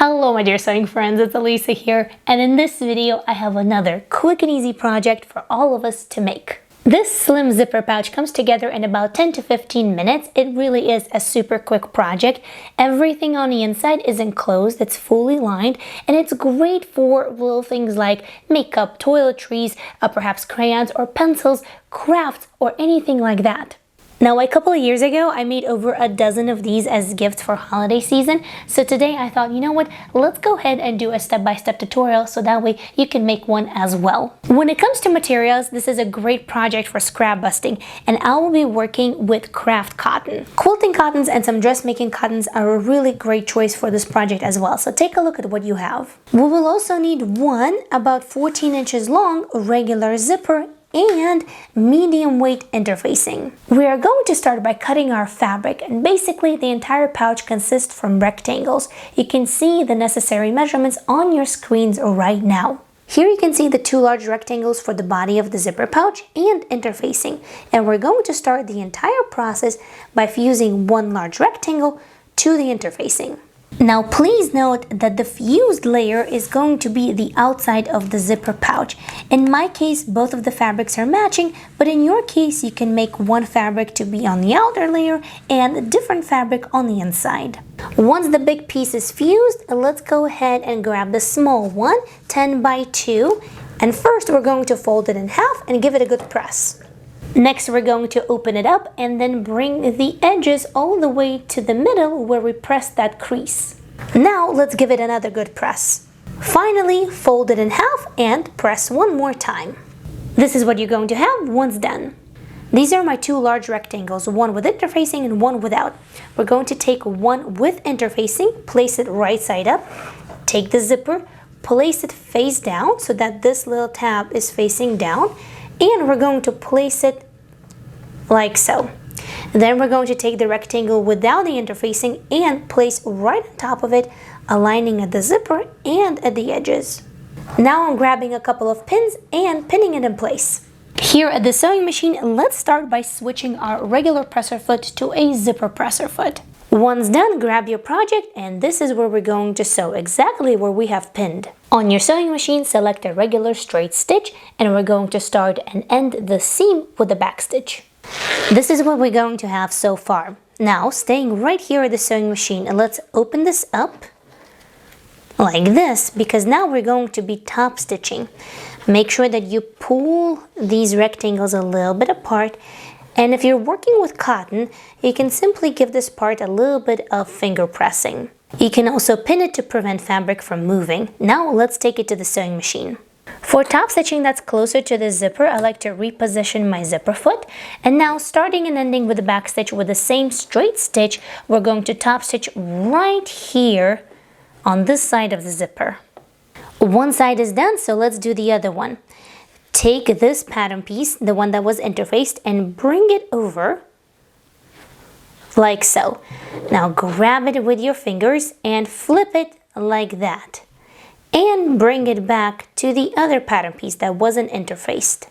Hello my dear sewing friends, it's Alisa here, and in this video I have another quick and easy project for all of us to make. This slim zipper pouch comes together in about 10 to 15 minutes. It really is a super quick project. Everything on the inside is enclosed, it's fully lined, and it's great for little things like makeup, toiletries, perhaps crayons or pencils, crafts, or anything like that. Now, a couple of years ago, I made over a dozen of these as gifts for holiday season. So today I thought, you know what, let's go ahead and do a step-by-step tutorial so that way you can make one as well. When it comes to materials, this is a great project for scrap busting, and I will be working with craft cotton. Quilting cottons and some dressmaking cottons are a really great choice for this project as well. So take a look at what you have. We will also need one about 14 inches long regular zipper and medium weight interfacing. We are going to start by cutting our fabric, and basically the entire pouch consists from rectangles. You can see the necessary measurements on your screens right now. Here you can see the two large rectangles for the body of the zipper pouch and interfacing, and we're going to start the entire process by fusing one large rectangle to the interfacing. Now please note that the fused layer is going to be the outside of the zipper pouch. In my case, both of the fabrics are matching, but in your case you can make one fabric to be on the outer layer and a different fabric on the inside. Once the big piece is fused, let's go ahead and grab the small one, 10 by 2, and first we're going to fold it in half and give it a good press. Next, we're going to open it up and then bring the edges all the way to the middle where we press that crease. Now, let's give it another good press. Finally, fold it in half and press one more time. This is what you're going to have once done. These are my two large rectangles, one with interfacing and one without. We're going to take one with interfacing, place it right side up, take the zipper, place it face down so that this little tab is facing down, and we're going to place it like so. Then we're going to take the rectangle without the interfacing and place right on top of it, aligning at the zipper and at the edges. Now I'm grabbing a couple of pins and pinning it in place. Here at the sewing machine, let's start by switching our regular presser foot to a zipper presser foot. Once done, grab your project, and this is where we're going to sew exactly where we have pinned. On your sewing machine, select a regular straight stitch, and we're going to start and end the seam with a back stitch. This is what we're going to have so far. Now, staying right here at the sewing machine, and let's open this up like this, because now we're going to be top stitching. Make sure that you pull these rectangles a little bit apart. And if you're working with cotton, you can simply give this part a little bit of finger pressing. You can also pin it to prevent fabric from moving. Now let's take it to the sewing machine. For top stitching that's closer to the zipper, I like to reposition my zipper foot. And now, starting and ending with the back stitch with the same straight stitch, we're going to top stitch right here on this side of the zipper. One side is done, so let's do the other one. Take this pattern piece, the one that was interfaced, and bring it over like so. Now grab it with your fingers and flip it like that. And bring it back to the other pattern piece that wasn't interfaced.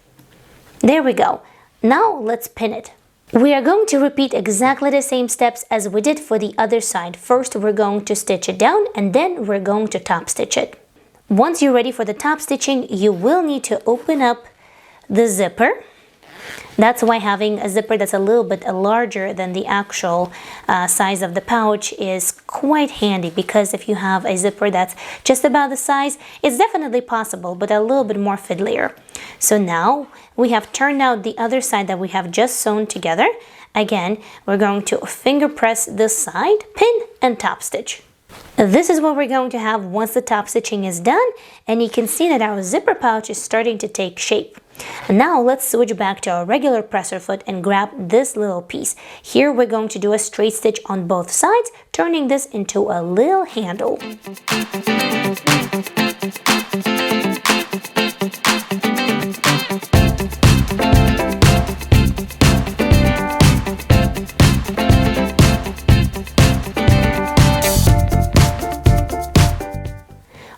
There we go. Now let's pin it. We are going to repeat exactly the same steps as we did for the other side. First, we're going to stitch it down, and then we're going to top stitch it. Once you're ready for the top stitching, you will need to open up the zipper. That's why having a zipper that's a little bit larger than the actual size of the pouch is quite handy, because if you have a zipper that's just about the size, it's definitely possible, but a little bit more fiddlier. So now we have turned out the other side that we have just sewn together. Again, we're going to finger press this side, pin, and top stitch. This is what we're going to have once the top stitching is done, and you can see that our zipper pouch is starting to take shape. And now let's switch back to our regular presser foot and grab this little piece. Here we're going to do a straight stitch on both sides, turning this into a little handle.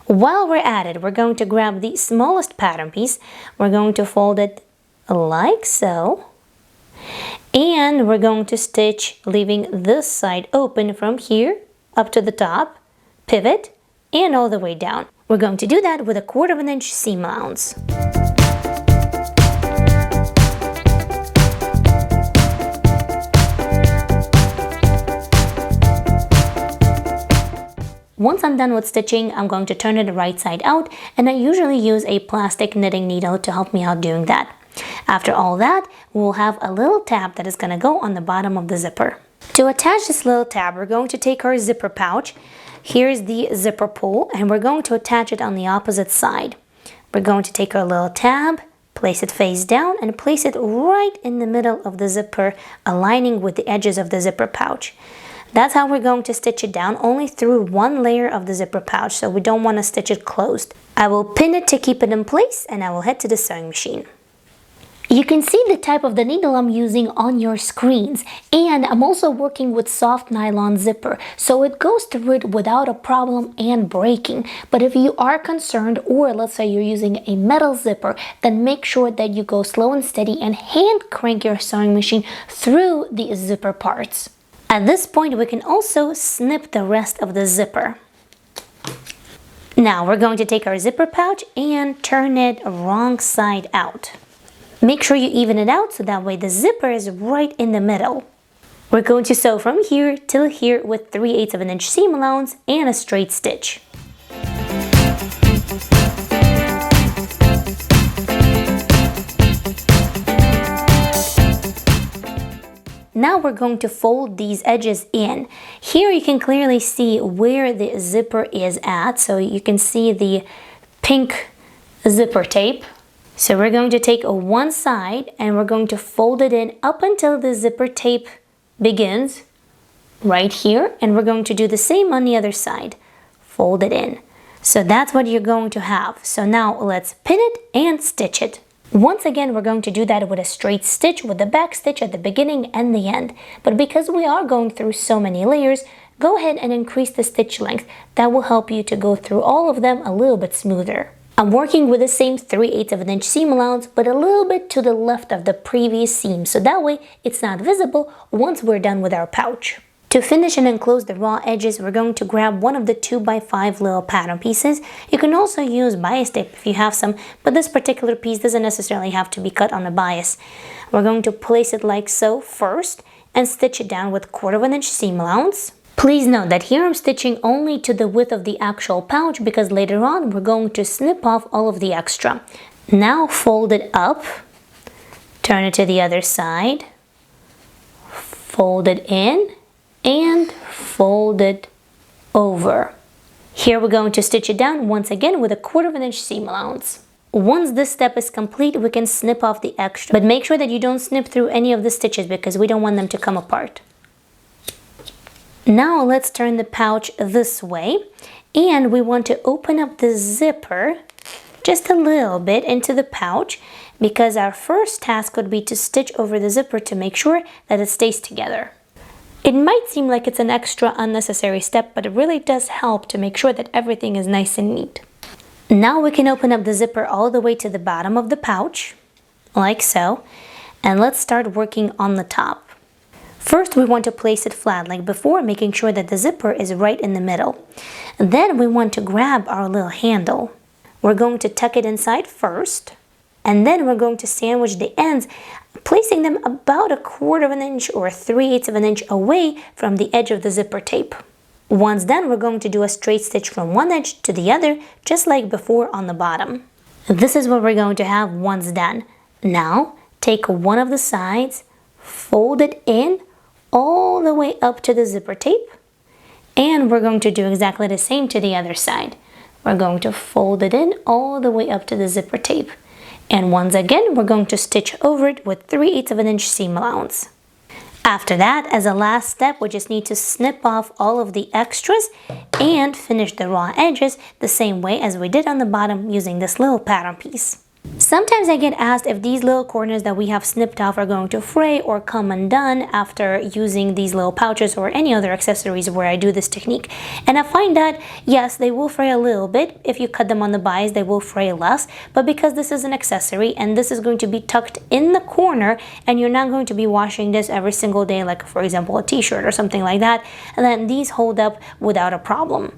While we're at it, we're going to grab the smallest pattern piece. We're going to fold it like so. And we're going to stitch, leaving this side open from here up to the top, pivot, and all the way down. We're going to do that with a 1/4 inch seam allowance. Once I'm done with stitching, I'm going to turn it right side out, and I usually use a plastic knitting needle to help me out doing that. After all that, we'll have a little tab that is going to go on the bottom of the zipper. To attach this little tab, we're going to take our zipper pouch. Here's the zipper pull, and we're going to attach it on the opposite side. We're going to take our little tab, place it face down, and place it right in the middle of the zipper, aligning with the edges of the zipper pouch. That's how we're going to stitch it down, only through one layer of the zipper pouch, so we don't want to stitch it closed. I will pin it to keep it in place, and I will head to the sewing machine. You can see the type of the needle I'm using on your screens, and I'm also working with soft nylon zipper, so it goes through it without a problem and breaking. But if you are concerned, or let's say you're using a metal zipper, then make sure that you go slow and steady and hand crank your sewing machine through the zipper parts. At this point, we can also snip the rest of the zipper. Now we're going to take our zipper pouch and turn it wrong side out. Make sure you even it out so that way the zipper is right in the middle. We're going to sew from here till here with 3/8 of an inch seam allowance and a straight stitch. Now we're going to fold these edges in. Here you can clearly see where the zipper is at, so you can see the pink zipper tape. So we're going to take one side and we're going to fold it in up until the zipper tape begins right here, and we're going to do the same on the other side. Fold it in. So that's what you're going to have. So now let's pin it and stitch it. Once again, we're going to do that with a straight stitch with the back stitch at the beginning and the end. But because we are going through so many layers, go ahead and increase the stitch length. That will help you to go through all of them a little bit smoother. I'm working with the same 3/8 of an inch seam allowance, but a little bit to the left of the previous seam, so that way it's not visible once we're done with our pouch. To finish and enclose the raw edges, we're going to grab one of the 2x5 little pattern pieces. You can also use bias tape if you have some, but this particular piece doesn't necessarily have to be cut on a bias. We're going to place it like so first and stitch it down with 1/4 inch seam allowance. Please note that here I'm stitching only to the width of the actual pouch because later on we're going to snip off all of the extra. Now fold it up, turn it to the other side, fold it in, and fold it over. Here we're going to stitch it down once again with a 1/4 inch seam allowance. Once this step is complete, we can snip off the extra, but make sure that you don't snip through any of the stitches because we don't want them to come apart. Now let's turn the pouch this way, and we want to open up the zipper just a little bit into the pouch because our first task would be to stitch over the zipper to make sure that it stays together. It might seem like it's an extra unnecessary step, but it really does help to make sure that everything is nice and neat. Now we can open up the zipper all the way to the bottom of the pouch, like so, and let's start working on the top. First, we want to place it flat like before, making sure that the zipper is right in the middle. Then we want to grab our little handle. We're going to tuck it inside first, and then we're going to sandwich the ends, placing them about a 1/4 inch or 3/8 of an inch away from the edge of the zipper tape. Once done, we're going to do a straight stitch from one edge to the other, just like before on the bottom. This is what we're going to have once done. Now, take one of the sides, fold it in all the way up to the zipper tape, and we're going to do exactly the same to the other side. We're going to fold it in all the way up to the zipper tape, and once again we're going to stitch over it with 3/8 of an inch seam allowance. After that, as a last step, we just need to snip off all of the extras and finish the raw edges the same way as we did on the bottom using this little pattern piece. Sometimes I get asked if these little corners that we have snipped off are going to fray or come undone after using these little pouches or any other accessories where I do this technique. And I find that, yes, they will fray a little bit. If you cut them on the bias, they will fray less. But because this is an accessory and this is going to be tucked in the corner and you're not going to be washing this every single day, like for example a t-shirt or something like that, then these hold up without a problem.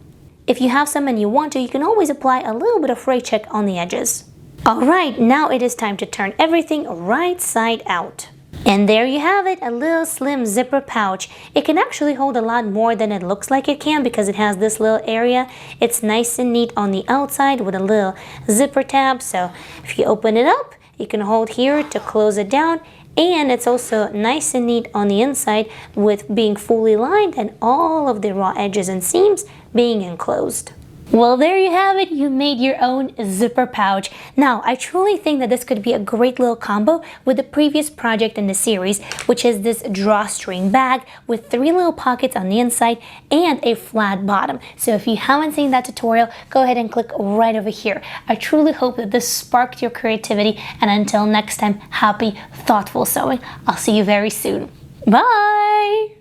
If you have some and you want to, you can always apply a little bit of fray check on the edges. Alright, now it is time to turn everything right side out. And there you have it, a little slim zipper pouch. It can actually hold a lot more than it looks like it can because it has this little area. It's nice and neat on the outside with a little zipper tab. So if you open it up, you can hold here to close it down. And it's also nice and neat on the inside with being fully lined and all of the raw edges and seams being enclosed. Well, there you have it. You made your own zipper pouch. Now, I truly think that this could be a great little combo with the previous project in the series, which is this drawstring bag with 3 little pockets on the inside and a flat bottom. So if you haven't seen that tutorial, go ahead and click right over here. I truly hope that this sparked your creativity, and until next time, happy, thoughtful sewing. I'll see you very soon. Bye!